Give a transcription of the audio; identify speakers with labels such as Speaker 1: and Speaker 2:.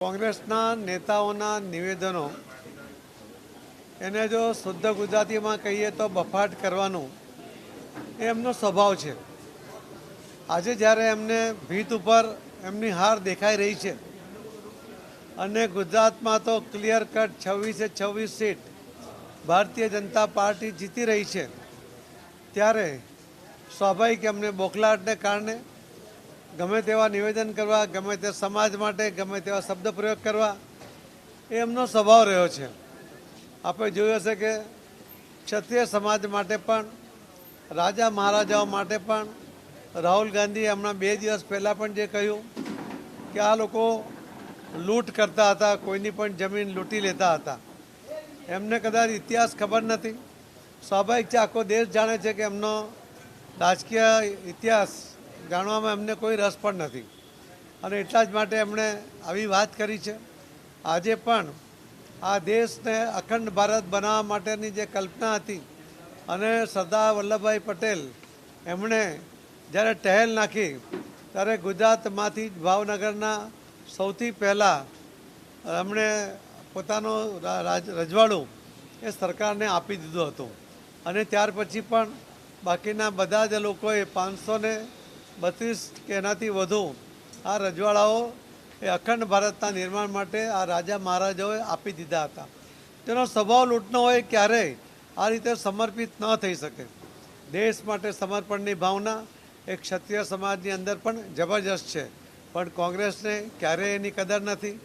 Speaker 1: કોંગ્રેસના નેતાઓના નિવેદનો એને જો શુદ્ધ ગુજરાતીમાં કહીએ તો બફાટ કરવાનું એ એમનો સ્વભાવ છે। આજે જ્યારે એમને ભીત ઉપર એમની હાર દેખાઈ રહી છે અને ગુજરાતમાં તો clear cut 26 seat Bharatiya Janata party જીતી રહી છે, ત્યારે સ્વાભાવિક એમને બોખલાટને કારણે ગમે તેવા નિવેદન કરવા, ગમે તે સમાજ માટે ગમે તેવા શબ્દ પ્રયોગ કરવા એ એમનો સ્વભાવ રહ્યો છે। આપણે જોયું હશે કે ક્ષત્રિય સમાજ માટે પણ, રાજા મહારાજાઓ માટે પણ રાહુલ ગાંધીએ હમણાં 2 દિવસ પહેલાં પણ જે કહ્યું કે આ લોકો લૂંટ કરતા હતા, કોઈની પણ જમીન લૂંટી લેતા હતા, એમને કદાચ ઇતિહાસ ખબર નથી। સ્વાભાવિક છે, આખો દેશ જાણે છે કે એમનો રાજકીય ઇતિહાસ જાણવામાં એમને કોઈ રસ પણ નથી અને એટલા જ માટે એમણે આવી વાત કરી છે। આજે પણ આ દેશને અખંડ ભારત બનાવવા માટેની જે કલ્પના હતી અને સરદાર વલ્લભભાઈ પટેલ એમણે જ્યારે ટહેલ નાખી ત્યારે ગુજરાતમાંથી ભાવનગરના સૌથી પહેલાં એમણે પોતાનું રજવાડું એ સરકારને આપી દીધું હતું અને ત્યાર પછી પણ બાકીના બધા જ લોકોએ 532 કે એનાથી વધુ આ રજવાડાઓ એ અખંડ ભારતના નિર્માણ માટે આ રાજા મહારાજાઓએ આપી દીધા હતા। તેનો સ્વભાવ લૂંટનો હોય, ક્યારેય આ રીતે સમર્પિત ન થઈ શકે। દેશ માટે સમર્પણની ભાવના એક ક્ષત્રિય સમાજની અંદર પણ જબરજસ્ત છે, પણ કોંગ્રેસને ક્યારેય એની કદર નથી।